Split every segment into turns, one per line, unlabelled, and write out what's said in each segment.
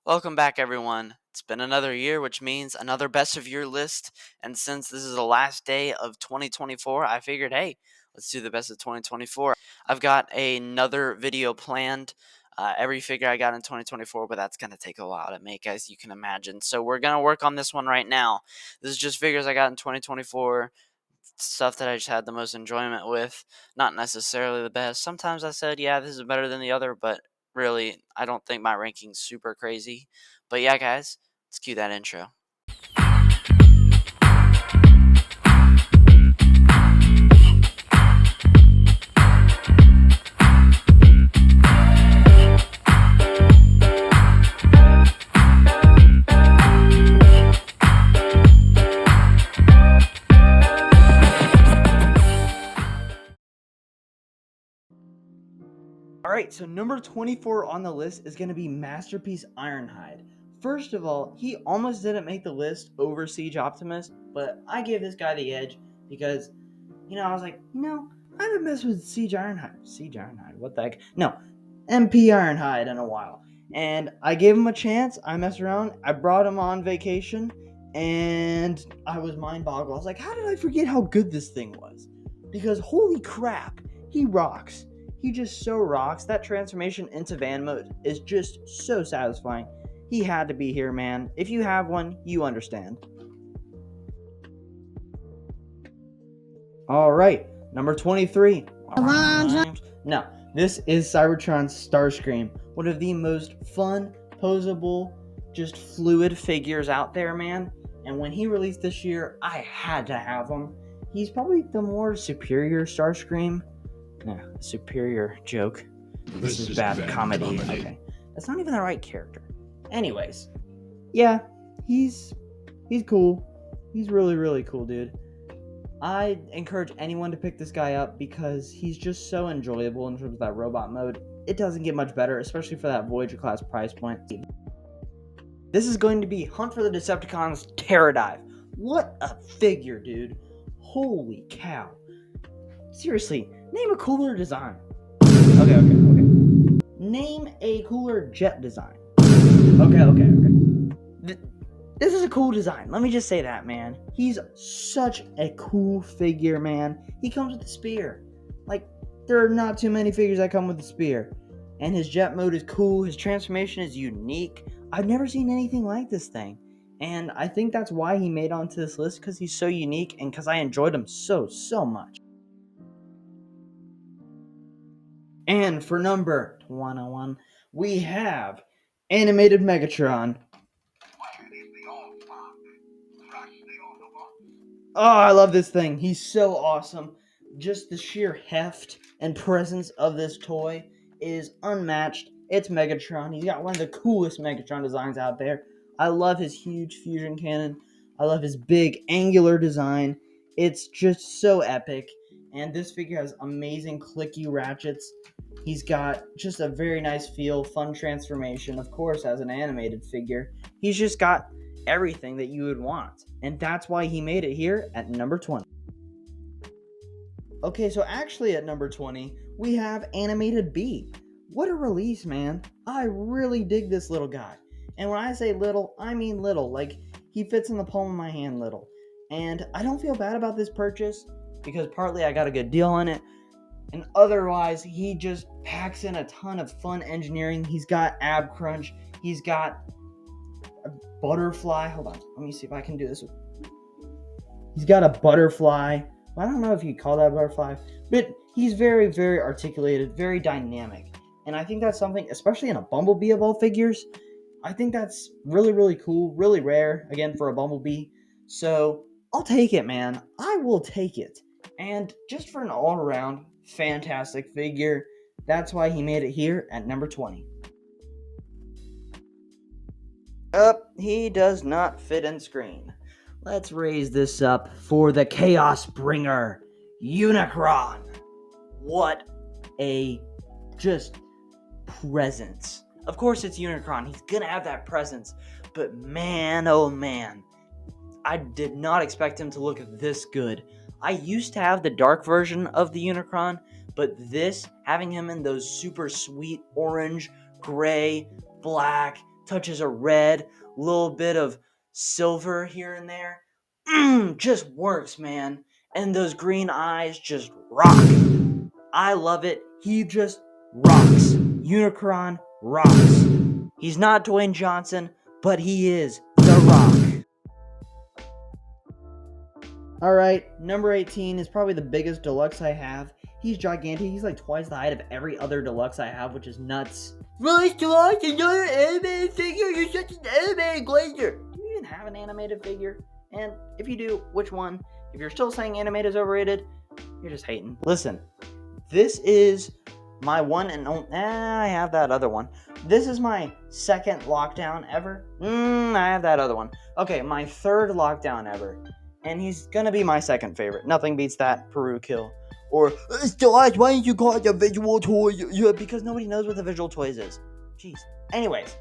Welcome back, everyone. It's been another year, which means another best of year list. And since this is the last day of 2024, I figured, hey, let's do the best of 2024. I've got another video planned. Every figure I got in 2024, but that's going to take a while to make, as you can imagine. So we're going to work on this one right now. This is just figures I got in 2024, stuff that I just had the most enjoyment with, not necessarily the best. Sometimes I said, yeah, this is better than the other, but really, I don't think my ranking's super crazy. But yeah, guys, let's cue that intro.
Alright, so number 24 on the list is going to be Masterpiece Ironhide. First of all, he almost didn't make the list over Siege Optimus, but I gave this guy the edge because, I was like, I haven't messed with Siege Ironhide. Siege Ironhide, what the heck? No, MP Ironhide in a while. And I gave him a chance. I messed around. I brought him on vacation, and I was mind boggled. I was like, how did I forget how good this thing was? Because holy crap, he rocks. He just so rocks. That transformation into van mode is just so satisfying. He had to be here, man. If you have one, you understand. All right, number 23. No, this is Cybertron's Starscream, one of the most fun, posable, just fluid figures out there, man. And when he released this year, I had to have him. He's probably the more superior Starscream. Yeah, superior joke. This is bad comedy. Okay, that's not even the right character. Anyways, yeah, he's cool. He's really cool, dude. I encourage anyone to pick this guy up because he's just so enjoyable in terms of that robot mode. It doesn't get much better, especially for that Voyager class price point. This is going to be Hunt for the Decepticons Terradive. What a figure, dude. Holy cow. Seriously, name a cooler design. Okay. Name a cooler jet design. Okay. This is a cool design. Let me just say that, man. He's such a cool figure, man. He comes with a spear. Like, there are not too many figures that come with a spear. And his jet mode is cool. His transformation is unique. I've never seen anything like this thing. And I think that's why he made onto this list, because he's so unique and because I enjoyed him so much. And for number 101, we have Animated Megatron. Oh, I love this thing. He's so awesome. Just the sheer heft and presence of this toy is unmatched. It's Megatron. He's got one of the coolest Megatron designs out there. I love his huge fusion cannon. I love his big angular design. It's just so epic. And this figure has amazing clicky ratchets. He's got just a very nice feel, fun transformation, of course, as an animated figure. He's just got everything that you would want. And that's why he made it here at number 20. Okay, so actually at number 20, we have Animated Bee. What a release, man. I really dig this little guy. And when I say little, I mean little. Like, he fits in the palm of my hand little. And I don't feel bad about this purchase because partly I got a good deal on it. And otherwise, he just packs in a ton of fun engineering. He's got ab crunch. He's got a butterfly. Hold on. Let me see if I can do this. He's got a butterfly. I don't know if you call that butterfly, but he's very articulated, very dynamic. And I think that's something, especially in a Bumblebee of all figures, I think that's really cool, really rare, again, for a Bumblebee. So I'll take it, man. I will take it. And just for an all-around fantastic figure, that's why he made it here at number 20. He does not fit in screen. Let's raise this up for the Chaos Bringer, Unicron. What a just presence. Of course it's Unicron. He's going to have that presence. But man, oh man, I did not expect him to look this good. I used to have the dark version of the Unicron, but this, having him in those super sweet orange, gray, black, touches of red, a little bit of silver here and there. Just works, man. And those green eyes just rock. I love it. He just rocks. Unicron rocks. He's not Dwayne Johnson, but he is The Rock. Alright, number 18 is probably the biggest deluxe I have. He's gigantic. He's like twice the height of every other deluxe I have, which is nuts. Release Deluxe, another animated figure? You're such an animated glazer. Do you even have an animated figure? And if you do, which one? If you're still saying animated is overrated, you're just hating. Listen, this is my one and only. I have that other one. This is my second lockdown ever. I have that other one. Okay, my third lockdown ever. And he's gonna be my second favorite. Nothing beats that Peru kill. Or, Josh, why didn't you call it a visual toy? Yeah, because nobody knows what the visual toys is. Jeez. Anyways,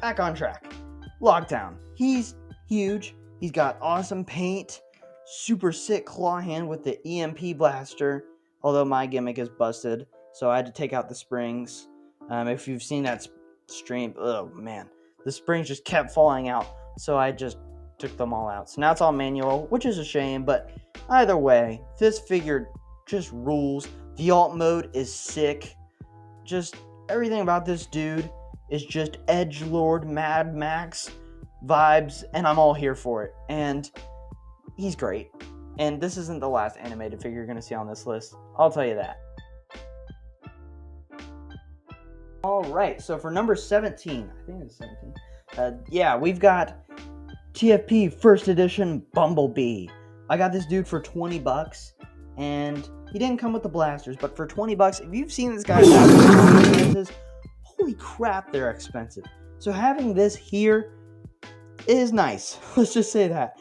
back on track. Lockdown. He's huge. He's got awesome paint. Super sick claw hand with the EMP blaster. Although my gimmick is busted, so I had to take out the springs. If you've seen that stream, oh man. The springs just kept falling out, so I just took them all out. So now it's all manual, which is a shame, but either way, this figure just rules. The alt mode is sick. Just everything about this dude is just edgelord Mad Max vibes, and I'm all here for it. And he's great. And this isn't the last animated figure you're going to see on this list. I'll tell you that. Alright, so for number 17, I think it's 17. We've got TFP First Edition Bumblebee. I got this dude for $20, and he didn't come with the blasters, but for $20, if you've seen this guy's prices, holy crap, they're expensive. So having this here is nice. Let's just say that.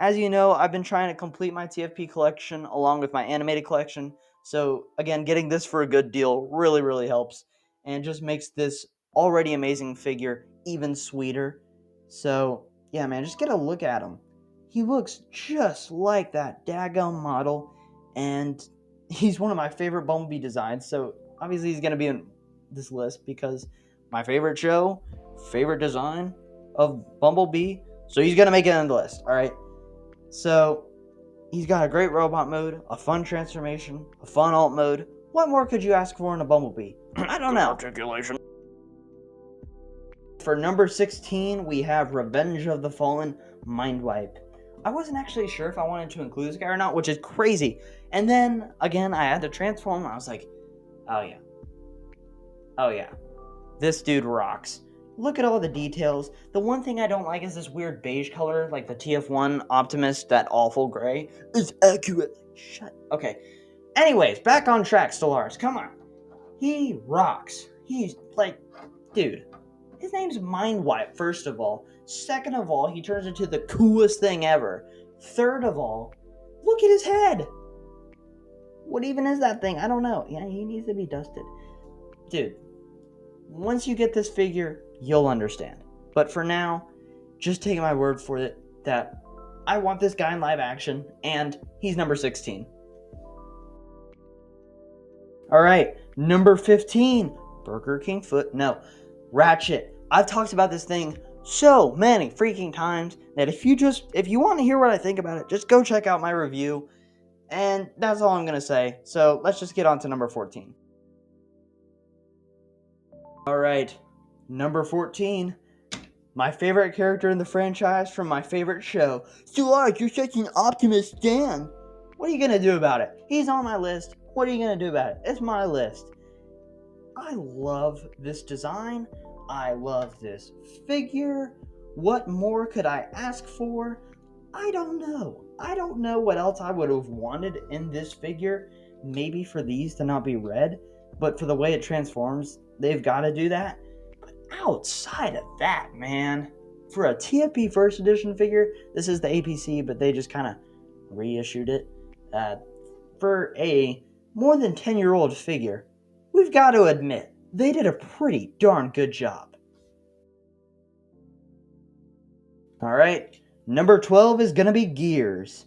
As you know, I've been trying to complete my TFP collection along with my animated collection. So again, getting this for a good deal really, really helps, and just makes this already amazing figure even sweeter. So yeah, man, just get a look at him. He looks just like that daggum model, and he's one of my favorite Bumblebee designs. So obviously he's gonna be in this list because my favorite show, favorite design of Bumblebee. So he's gonna make it on the list. All right. So he's got a great robot mode, a fun transformation, a fun alt mode. What more could you ask for in a Bumblebee? I don't know. Articulation. For number 16, we have Revenge of the Fallen Mindwipe. I wasn't actually sure if I wanted to include this guy or not, which is crazy. And then, again, I had to transform, and I was like, oh yeah. Oh yeah. This dude rocks. Look at all the details. The one thing I don't like is this weird beige color, like the TF1 Optimus, that awful gray. It's accurate. Shut. Okay. Anyways, back on track, Stellaris. Come on. He rocks. He's like, dude. His name's Mindwipe, first of all. Second of all, he turns into the coolest thing ever. Third of all, look at his head. What even is that thing? I don't know. Yeah, he needs to be dusted. Dude, once you get this figure, you'll understand. But for now, just take my word for it that I want this guy in live action, and he's number 16. Alright, number 15. Burger King foot. No. Ratchet. I've talked about this thing so many freaking times that if you want to hear what I think about it, just go check out my review. And that's all I'm going to say. So let's just get on to number 14. Alright, number 14. My favorite character in the franchise from my favorite show. Stellaris, you're such an Optimus stan. What are you going to do about it? He's on my list. What are you going to do about it? It's my list. I love this design. I love this figure. What more could I ask for? I don't know. I don't know what else I would have wanted in this figure. Maybe for these to not be red, but for the way it transforms, they've got to do that. But outside of that, man, for a TFP First Edition figure, this is the APC, but they just kind of reissued it. For a more than 10-year-old figure, we've got to admit, they did a pretty darn good job. Alright, number 12 is going to be Gears.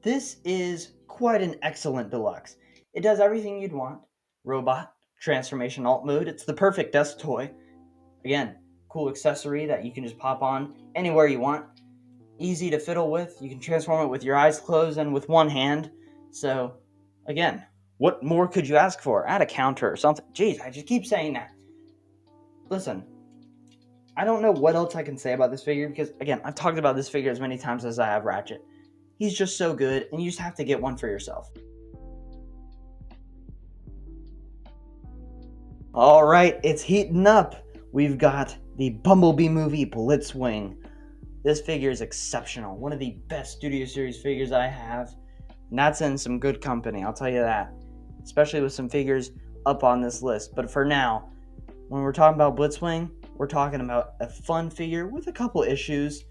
This is quite an excellent deluxe. It does everything you'd want. Robot, transformation alt mode, it's the perfect desk toy. Again, cool accessory that you can just pop on anywhere you want. Easy to fiddle with. You can transform it with your eyes closed and with one hand. So, again, what more could you ask for? Add a counter or something. Jeez, I just keep saying that. Listen, I don't know what else I can say about this figure because, again, I've talked about this figure as many times as I have Ratchet. He's just so good, and you just have to get one for yourself. All right, it's heating up. We've got the Bumblebee movie Blitzwing. This figure is exceptional. One of the best Studio Series figures I have. And that's in some good company, I'll tell you that. Especially with some figures up on this list. But for now, when we're talking about Blitzwing, we're talking about a fun figure with a couple issues.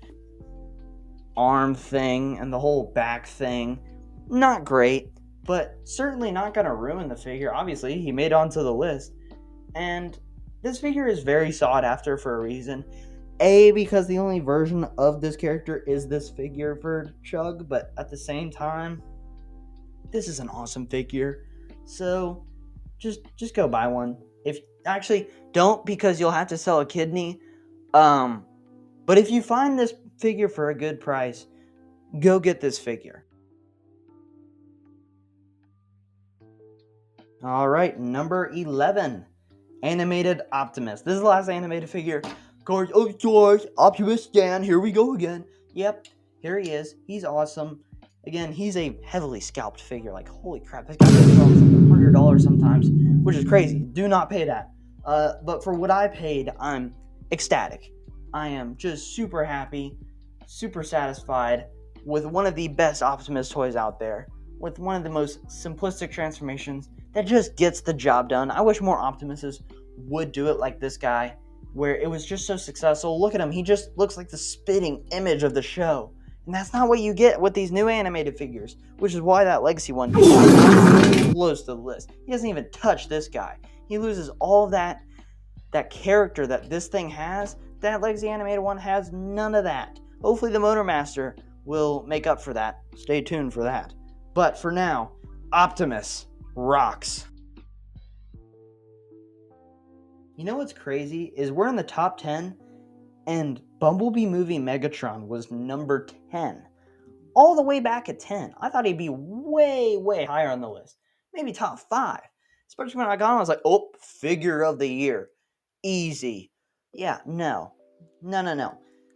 Arm thing and the whole back thing. Not great, but certainly not going to ruin the figure. Obviously, he made it onto the list. And this figure is very sought after for a reason. A, because the only version of this character is this figure for Chug, but at the same time, this is an awesome figure. So just go buy one. If actually don't, because you'll have to sell a kidney. But if you find this figure for a good price, go get this figure. All right, number 11, Animated Optimus. This is the last animated figure. Of course, Optimus Stan, here we go again. Yep, here he is. He's awesome. Again, he's a heavily scalped figure. Like, holy crap, this guy goes for $100 sometimes, which is crazy. Do not pay that. But for what I paid, I'm ecstatic. I am just super happy, super satisfied with one of the best Optimus toys out there, with one of the most simplistic transformations that just gets the job done. I wish more Optimuses would do it like this guy, where it was just so successful. Look at him. He just looks like the spitting image of the show. And that's not what you get with these new animated figures, which is why that Legacy one is close to the list. He doesn't even touch this guy. He loses all of that character that this thing has. That Legacy animated one has none of that. Hopefully the Motormaster will make up for that. Stay tuned for that. But for now, Optimus rocks. You know what's crazy is we're in the top 10 and Bumblebee movie Megatron was number 10. All the way back at 10. I thought he'd be way, way higher on the list. Maybe top 5. Especially when I got him, I was like, oh, figure of the year. Easy. Yeah, no.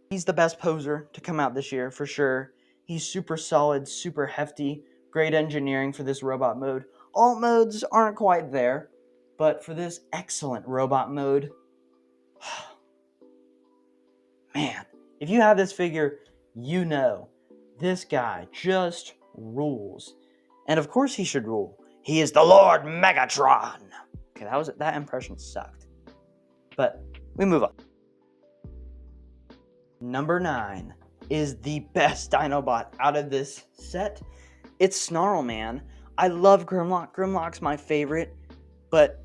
He's the best poser to come out this year, for sure. He's super solid, super hefty. Great engineering for this robot mode. Alt modes aren't quite there, but for this excellent robot mode, man, if you have this figure, you know this guy just rules. And of course he should rule. He is the Lord Megatron. Okay, that impression sucked. But we move on. Number 9 is the best Dinobot out of this set. It's Snarl Man. I love Grimlock. Grimlock's my favorite, but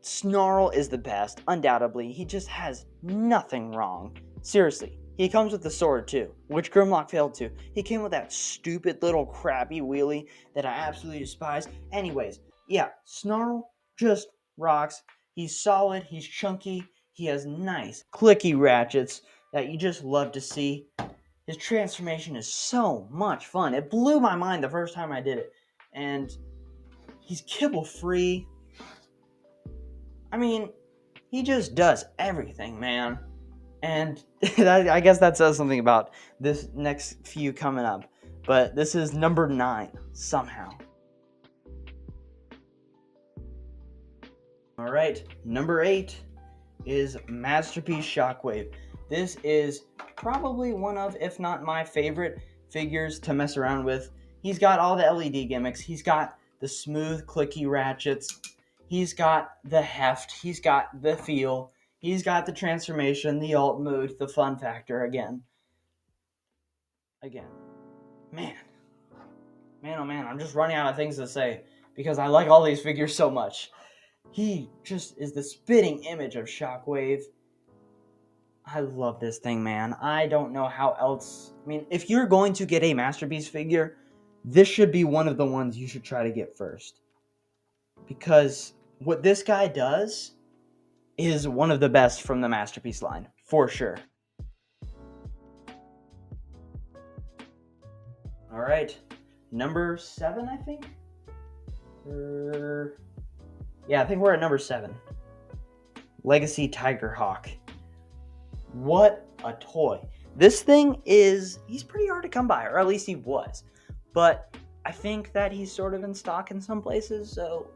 Snarl is the best, undoubtedly. He just has nothing wrong. Seriously, he comes with the sword too, which Grimlock failed to. He came with that stupid little crappy wheelie that I absolutely despise. Anyways, yeah, Snarl just rocks. He's solid, he's chunky, he has nice, clicky ratchets that you just love to see. His transformation is so much fun. It blew my mind the first time I did it. And he's kibble free. I mean, he just does everything, man. And I guess that says something about this next few coming up. But this is number 9, somehow. Alright, number 8 is Masterpiece Shockwave. This is probably one of, if not my favorite figures to mess around with. He's got all the LED gimmicks. He's got the smooth, clicky ratchets. He's got the heft. He's got the feel. He's got the transformation, the alt mode, the fun factor again. Man, oh man, I'm just running out of things to say because I like all these figures so much. He just is the spitting image of Shockwave. I love this thing, man. I don't know how else. I mean, if you're going to get a Masterpiece figure, this should be one of the ones you should try to get first. Because what this guy does is one of the best from the Masterpiece line, for sure. All right, number 7, I think. Yeah, I think we're at number 7. Legacy Tigerhawk. What a toy. This thing he's pretty hard to come by, or at least he was. But I think that he's sort of in stock in some places, so,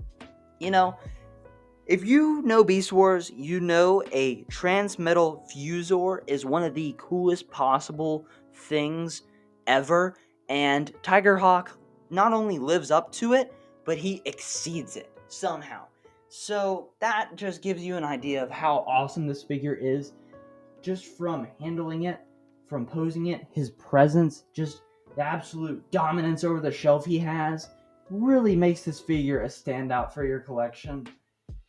if you know Beast Wars, you know a Transmetal Fusor is one of the coolest possible things ever, and Tigerhawk not only lives up to it, but he exceeds it somehow. So that just gives you an idea of how awesome this figure is, just from handling it, from posing it, his presence, just the absolute dominance over the shelf he has, really makes this figure a standout for your collection.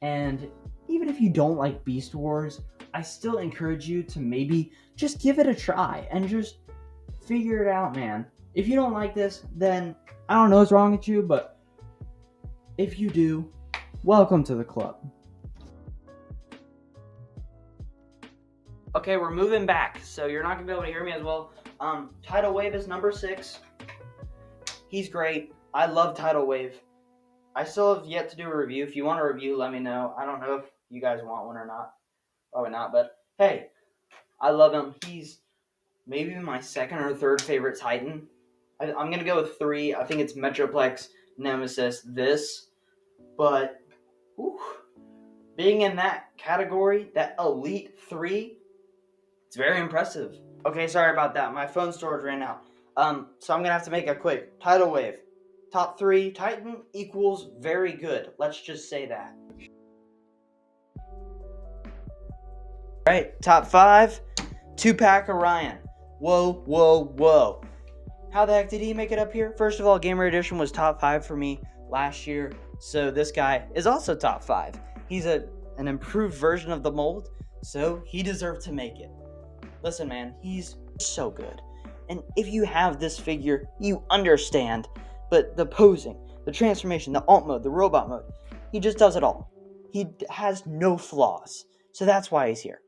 And even if you don't like Beast Wars, I still encourage you to maybe just give it a try and just figure it out, man. If you don't like this, then I don't know what's wrong with you, but if you do, welcome to the club. Okay, we're moving back, so you're not going to be able to hear me as well. Tidal Wave is number 6. He's great. I love Tidal Wave. I still have yet to do a review. If you want a review, let me know. I don't know if you guys want one or not. Probably not, but hey, I love him. He's maybe my second or third favorite Titan. I'm going to go with 3. I think it's Metroplex, Nemesis, this. But being in that category, that Elite 3, it's very impressive. Okay, sorry about that. My phone storage ran out. So I'm going to have to make a quick Tidal Wave. Top 3, Titan equals very good. Let's just say that. Alright, top 5, 2-pack Orion. Whoa. How the heck did he make it up here? First of all, Gamer Edition was top 5 for me last year, so this guy is also top 5. He's an improved version of the mold, so he deserved to make it. Listen, man, he's so good. And if you have this figure, you understand. But the posing, the transformation, the alt mode, the robot mode, he just does it all. He has no flaws. So that's why he's here.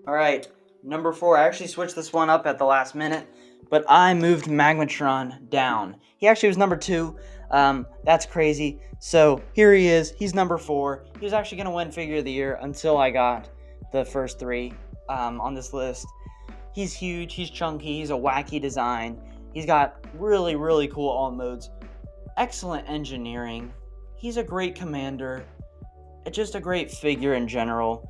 Alright, number 4. I actually switched this one up at the last minute, but I moved Magmatron down. He actually was number 2. That's crazy. So here he is. He's number 4. He was actually going to win Figure of the Year until I got the first 3 on this list. He's huge, he's chunky, he's a wacky design. He's got really, really cool alt modes. Excellent engineering. He's a great commander. Just a great figure in general.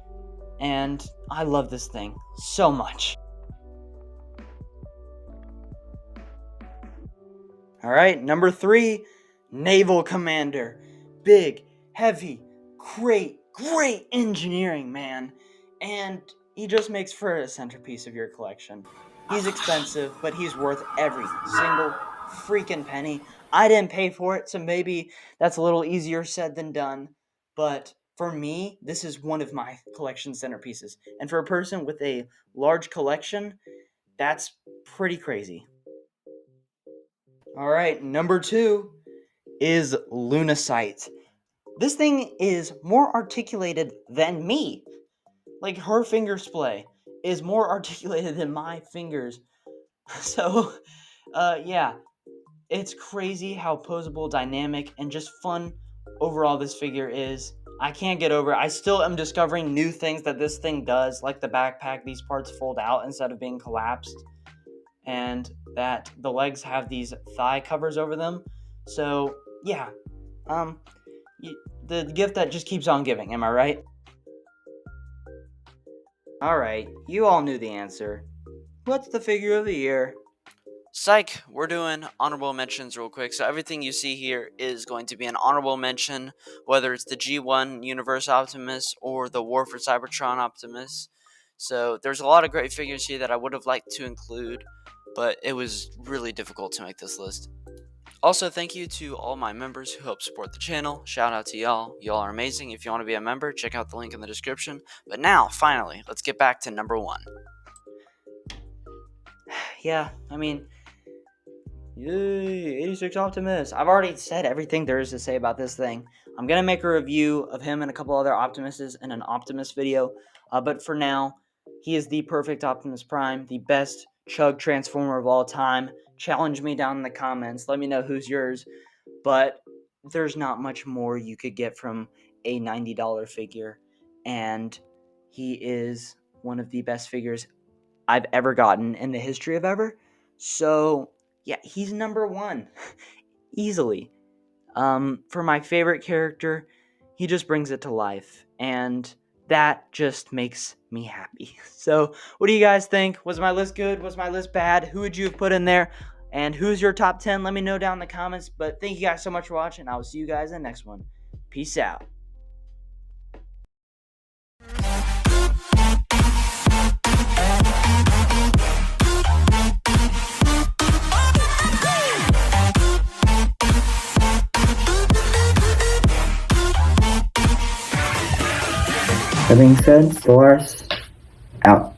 And I love this thing so much. Alright, number 3, Naval Commander. Big, heavy, great engineering, man. And he just makes for a centerpiece of your collection. He's expensive, but he's worth every single freaking penny. I didn't pay for it, so maybe that's a little easier said than done. But for me, this is one of my collection centerpieces. And for a person with a large collection, that's pretty crazy. Alright, number 2 is Lunacite. This thing is more articulated than me. Like, her finger splay is more articulated than my fingers. So, yeah. It's crazy how posable, dynamic, and just fun overall this figure is. I can't get over it. I still am discovering new things that this thing does, like the backpack, these parts fold out instead of being collapsed, and that the legs have these thigh covers over them. So, yeah. The gift that just keeps on giving, am I right? Alright, you all knew the answer. What's the figure of the year?
Psych, we're doing honorable mentions real quick. So everything you see here is going to be an honorable mention, whether it's the G1 Universe Optimus or the War for Cybertron Optimus. So there's a lot of great figures here that I would have liked to include, but it was really difficult to make this list. Also, thank you to all my members who help support the channel. Shout out to y'all. Y'all are amazing. If you want to be a member, check out the link in the description. But now, finally, let's get back to number 1.
Yeah, I mean, yay, 86 Optimus. I've already said everything there is to say about this thing. I'm going to make a review of him and a couple other Optimuses in an Optimus video. But for now, he is the perfect Optimus Prime, the best Chug Transformer of all time. Challenge me down in the comments. Let me know who's yours. But there's not much more you could get from a $90 figure. And he is one of the best figures I've ever gotten in the history of ever. So, yeah, he's number one. Easily. For my favorite character, he just brings it to life. And that just makes me happy. So, what do you guys think? Was my list good? Was my list bad? Who would you have put in there? And who's your top 10? Let me know down in the comments. But thank you guys so much for watching. I will see you guys in the next one. Peace out.
That being said, Solaris out.